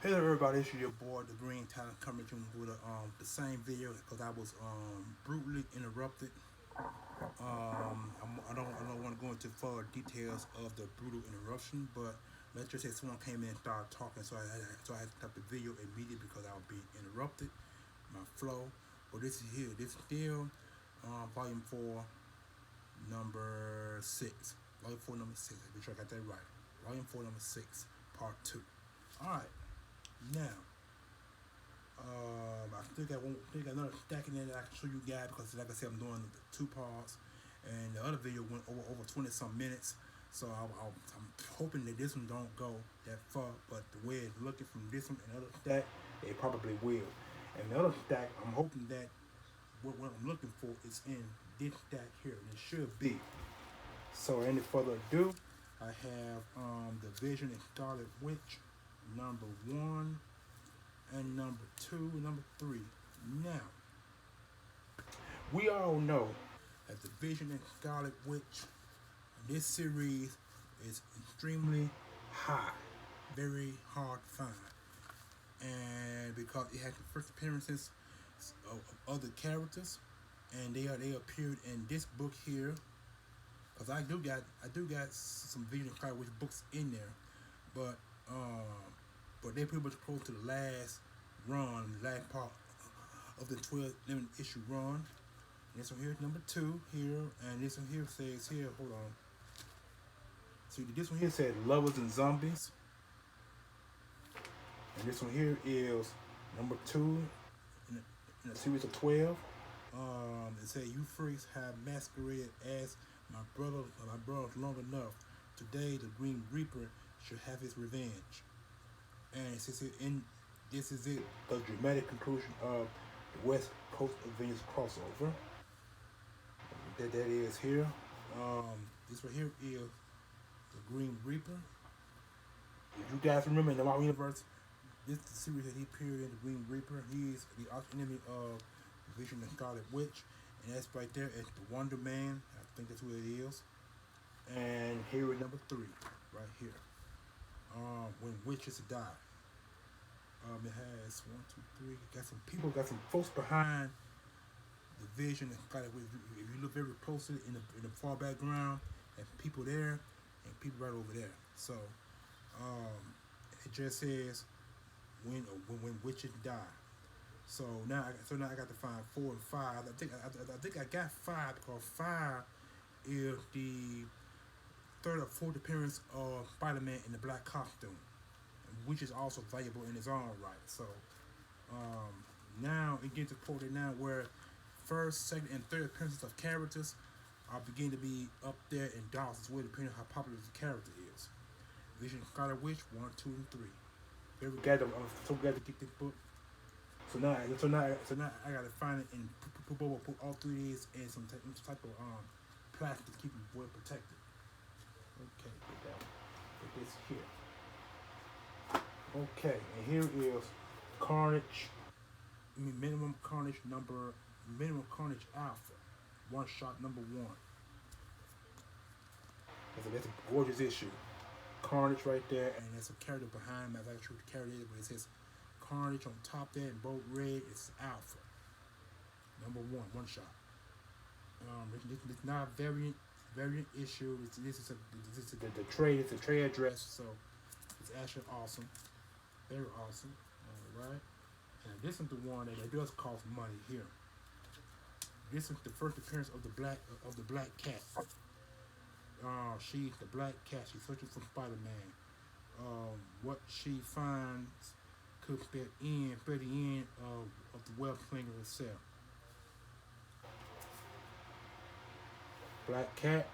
Hello everybody, it's your boy the Green Talent coming to you with the same video because I was brutally interrupted. I don't want to go into further details of the brutal interruption, but let's just say someone came in and started talking, so I had to stop the video immediately because I was being interrupted. My flow, but this is here. This is still volume 4, number 6. Volume 4, number 6. Make sure I got that right. Volume 4, number 6, part 2. All right, now. I still got another stack in there that I can show you guys because, like I said, I'm doing the 2 parts, and the other video went over 20 some minutes. So I'm hoping that this one don't go that far, but the way it's looking from this one and the other stack, it probably will. And the other stack, I'm hoping that what I'm looking for is in this stack here, and it should be. So, any further ado, I have the Vision and Scarlet Witch, number 1 and number 2, number 3. Now, we all know that the Vision and Scarlet Witch, this series is extremely high, very hard to find, and because it had the first appearances of other characters, and they appeared in this book here. Because I do got some Vision and Scarlet Witch books in there, but but they pretty much close to the last run, last part of the 12 limited issue run. And this one here is number 2 here, and this one here says here, hold on. See, this one here said Lovers and Zombies, and this one here is number 2 in a series of 12. It said you freaks have masqueraded as my brothers long enough. Today the Green Reaper should have his revenge. And it says here in this is it, the dramatic conclusion of the West Coast Avengers crossover. That is here. This right here is the Green Reaper. If you guys remember in the Marvel Universe, this is the series that he appeared in, the Green Reaper. He's the arch enemy of Vision and Scarlet Witch. And that's right there at the Wonder Man. I think that's who it is. And here is number 3, right here. When witches die. It has 1, 2, 3. Got some people, got some folks behind the Vision and Scarlet Witch. If you look very closely in the far background, and people there, and people right over there. So it just says when witches die. So now I got to find 4 and 5. I think I got 5 because 5 is the third or fourth appearance of Spiderman in the black costume, which is also valuable in its own right. So now it gets to the point now where first, second, and third appearances of characters are beginning to be up there in dollars as well, depending on how popular the character is. Vision Scarlet Witch 1, 2, and 3. Very glad. I'm so glad to get this book. So now I gotta find it and put all 3 of these in some type of plastic to keep them well protected. Okay, put this here. Okay, and here is Carnage. Minimum Carnage Alpha. One shot number 1. That's a gorgeous issue. Carnage right there, and there's a character behind me. I'm not sure what the character is, but it says Carnage on top there in bold red. It's Alpha. Number 1 shot. It's not a variant issue. This is the trade. It's a trade address, so it's actually awesome, very awesome. All right, and this is the one that does cost money here. This is the first appearance of the black cat. She's the black cat. She's searching for Spider-Man. What she finds could be the end of the web slinger itself. Black Cat,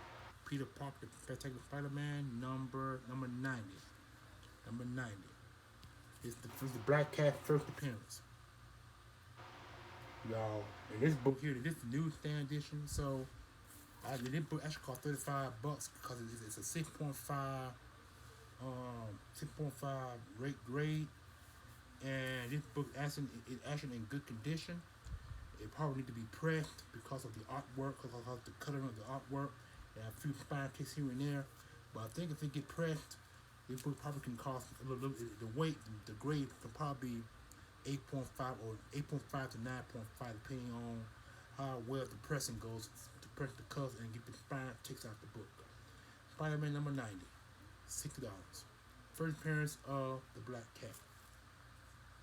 Peter Parker, Spectacular Spider-Man, number 90. Number 90. This is the Black Cat first appearance. Y'all, in this book here, this is the newsstand edition, so this book actually cost $35 because it's a 6.5 rate grade, and this book is actually in good condition. It probably need to be pressed because of the artwork, because of the coloring of the artwork. There are a few fine kicks here and there, but I think if it get pressed, This book probably can cost a little, the weight, the grade could probably be 8.5 or 8.5 to 9.5, depending on how well the pressing goes to press the covers and get the fine text out the book. Spiderman number 90, $60. First appearance of the Black Cat.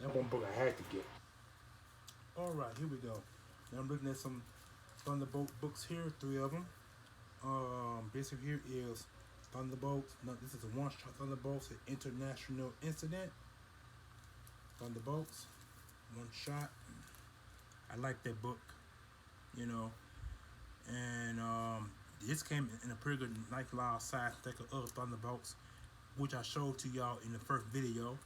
That one book I had to get. Alright, here we go. Now I'm looking at some Thunderbolt books here, 3 of them. This here is Thunderbolt. No, this is a one-shot Thunderbolts, an international incident. Thunderbolts, one shot. I like that book, you know. And this came in a pretty good nice large size sticker of Thunderbolts, which I showed to y'all in the first video.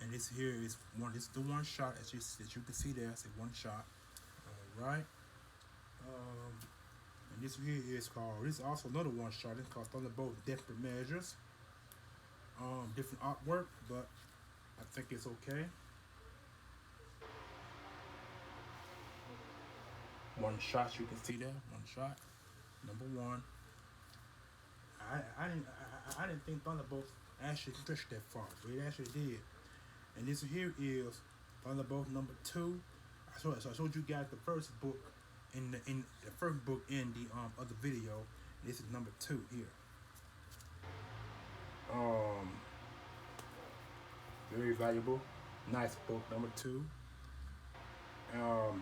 And this here is one. This is the one shot as you can see there. It's a one shot. All right. And this here is called. This is also another one shot. It's called Thunderbolt Desperate Measures. Different artwork, but I think it's okay. One shot, you can see there. One shot. Number one. I didn't think Thunderbolt actually stretched that far, but it actually did. And this here is Thunderbolt number 2. So I showed you guys the first book in the first book in the other video. This is number 2 here. Very valuable, nice book number 2.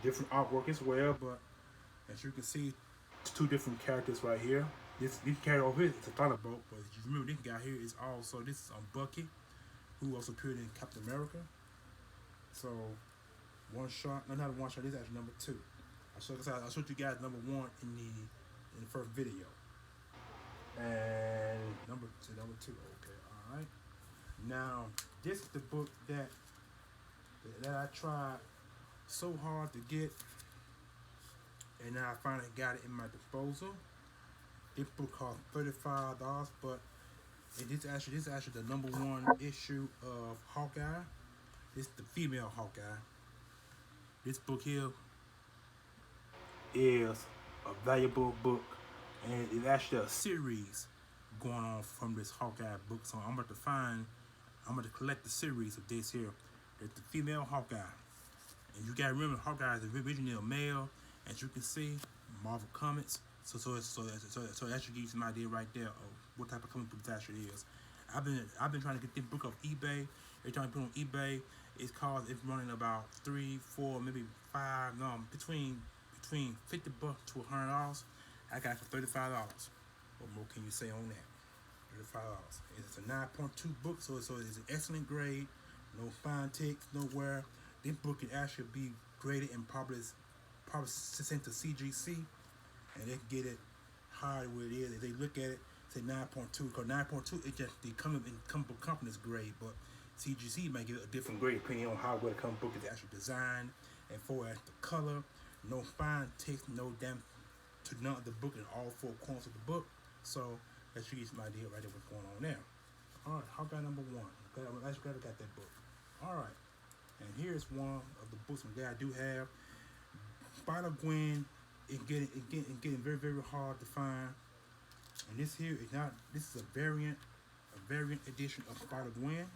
Different artwork as well, but as you can see, 2 different characters right here. This character over here is a Thunderbolt, but you remember this guy here is also, this is Bucky, who also appeared in Captain America. So one shot, no, not one shot. This is actually number 2. I showed you guys number 1 in the first video, and number 2. Okay, all right. Now this is the book that I tried so hard to get, and now I finally got it in my disposal. This book cost $35, but this is actually the number 1 issue of Hawkeye. This is the female Hawkeye. This book here is a valuable book, and it's actually a series going on from this Hawkeye book. So I'm about to collect the series of this here. It's the female Hawkeye, and you gotta remember Hawkeye is originally a male, as you can see, Marvel Comics. So that should give you some idea right there of what type of comic book this actually is. I've been trying to get this book off eBay. Every time I put it on eBay, it's running about $3, $4, maybe $5, no, between $50 to $100. I got it for $35. What more can you say on that? $35. It's a 9.2 book, so it's an excellent grade. No fine text, nowhere. This book can actually be graded and probably sent to CGC, and they can get it higher where it is. If they look at it, say 9.2, because 9.2 is just the comic book company's grade, but CGC might give it a different grade depending on how well the comic book is actually designed, and for as the color, no fine text, no damage to none of the book in all 4 corners of the book. So that should give you some idea right there what's going on there. All right, Hawkeye number 1. I'm actually glad I got that book. All right, and here's one of the books that I do have. Spider-Gwen is getting very, very hard to find. And this here is not. This is a variant edition of Spider-Gwen.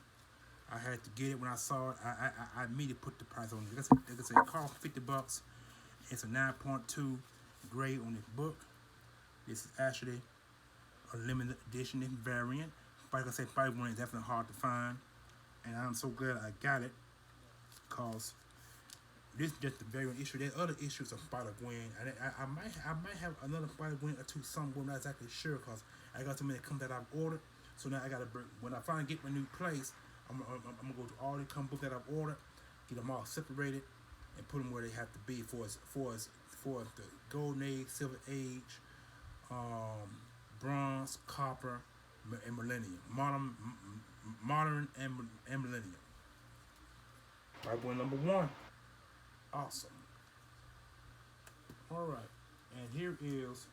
I had to get it when I saw it. I immediately put the price on it. Like I said, it cost $50. It's a 9.2 grade on this book. This is actually a limited edition variant. Like I said, Spider-Gwen is definitely hard to find, and I'm so glad I got it, because this is just the variant issue. There's other issues of Spider-Gwen. I might have another Spider-Gwen or 2 somewhere. I'm not exactly sure, because I got so many come that I've ordered. So now I gotta bring, when I finally get my new place, I'm gonna go to all the comic books that I've ordered, get them all separated, and put them where they have to be for the Golden Age, Silver Age, Bronze, Copper, and Millennium. Modern and Millennium. Spider-Gwen number 1. Awesome. All right, and here is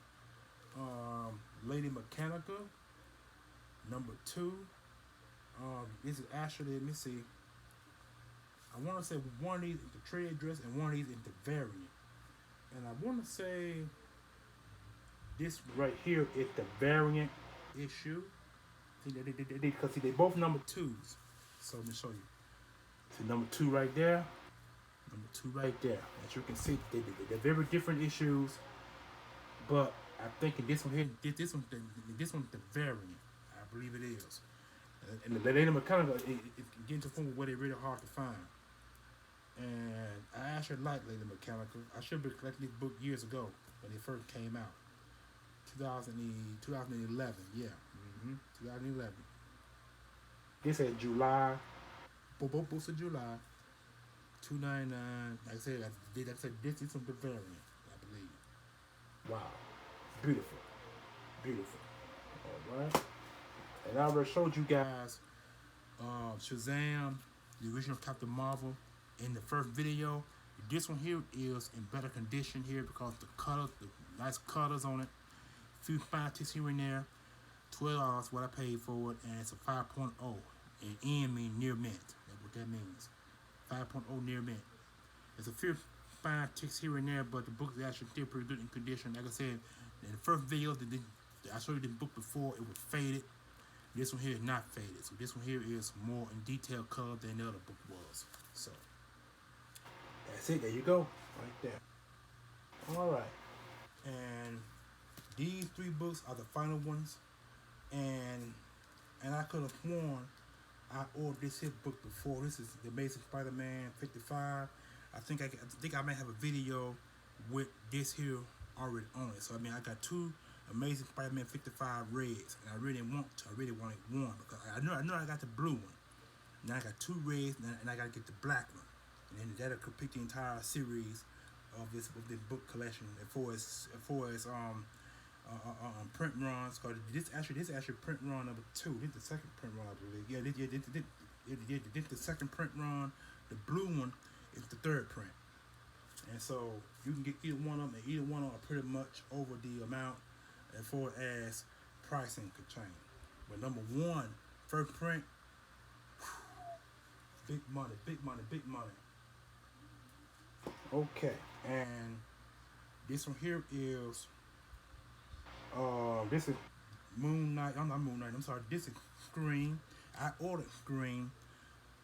Lady Mechanica number 2. This is actually, let me see, I want to say one of these is the trade dress and one of these is the variant, and I want to say this right here is the variant issue, Because they both number 2s. So let me show you. See number 2 right there. Number 2 right there. As you can see, they're very different issues. But I think in this one here, this one's the variant. I believe it is. And the later kind of it's getting to the point where they're really hard to find. And I actually like Lady Mechanical. I should have been collecting this book years ago when it first came out. 2011, yeah. 2011. This is July. Both books of July. $2.99. Like I said, this is from the variant, I believe. Wow. Beautiful. Beautiful. Alright. And I already showed you guys Shazam, the original Captain Marvel, in the first video. This one here is in better condition here because the nice colors on it. Few fine ticks here and there. $12 what I paid for it, and it's a 5.0. And N means near mint. That's what that means. 5.0 near mint. There's a few fine ticks here and there, but the book is actually still pretty good in condition. Like I said, in the first video I showed you the book before, it was faded. This one here is not faded. So this one here is more in detailed color than the other book was. So that's it. There you go. Right there. Alright. And these 3 books are the final ones. And I could have sworn I ordered this here book before. This is the Amazing Spider-Man 55. I think I might have a video with this here already on it. So I mean, I got 2 Amazing Spider-Man 55 reds, and I really wanted one because I know I got the blue one. Now I got 2 reds, and I got to get the black one, and then that'll complete the entire series of this book collection. As far as print runs, because this actually print run number 2. This is the second print run, I believe. Yeah, this the second print run. The blue one is the 3rd print, and so you can get either one of them, and either one of them are pretty much over the amount as far as pricing could change. But number 1, first print, big money, big money, big money. Okay, and this one here is this is Moon Knight. I'm not Moon Knight. I'm sorry. This is Scream. I ordered Scream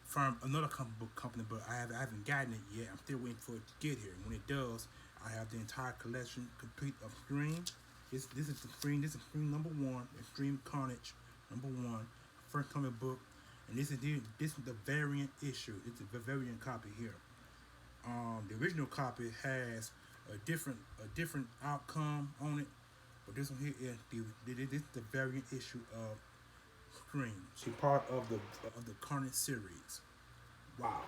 from another comic book company, but I haven't gotten it yet. I'm still waiting for it to get here. When it does, I have the entire collection complete of Scream. This is the Scream. This is Scream number 1. Extreme Carnage number 1. First comic book, and this is the variant issue. It's a variant copy here. The original copy has a different outcome on it. But this one here is the variant issue of Scream. She's part of the Carnage series. Wow.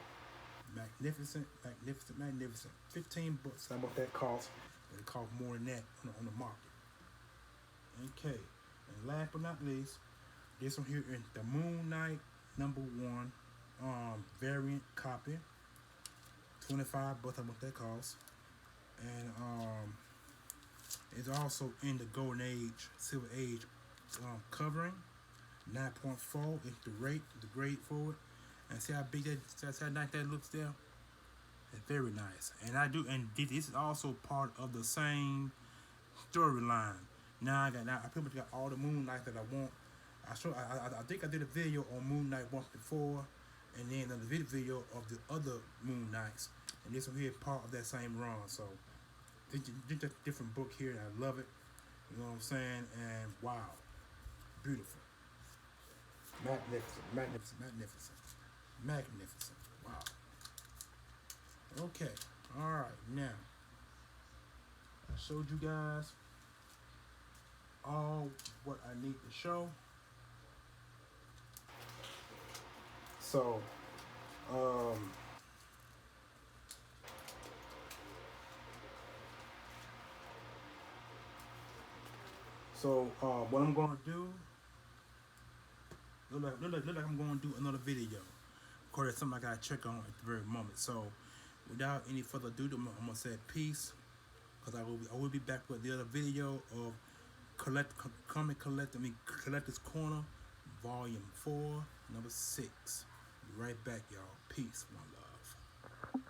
Magnificent, magnificent, magnificent. 15 bucks. How much that costs? But it costs more than that on the market. Okay. And last but not least, this one here is the Moon Knight number 1 variant copy. 25 bucks. How much that costs? And it's also in the Golden Age, Silver Age covering. 9.4 is the grade for it. And see how big how nice that looks there? It's very nice. And this is also part of the same storyline. Now I pretty much got all the Moon Knight that I want. I think I did a video on Moon Knight once before, and then another video of the other Moon Knights. And this one here is part of that same run. So just a different book here, and I love it. You know what I'm saying? And wow, beautiful, magnificent, magnificent, magnificent, magnificent. Wow. Okay. All right. Now I showed you guys all what I need to show. So, what I'm gonna do? Look like I'm gonna do another video. Of course, it's something I gotta check on at the very moment. So, without any further ado, I'm gonna say peace, because I will be back with the other video of Collector's Corner, Volume 4, number 6. Be right back, y'all. Peace, one love.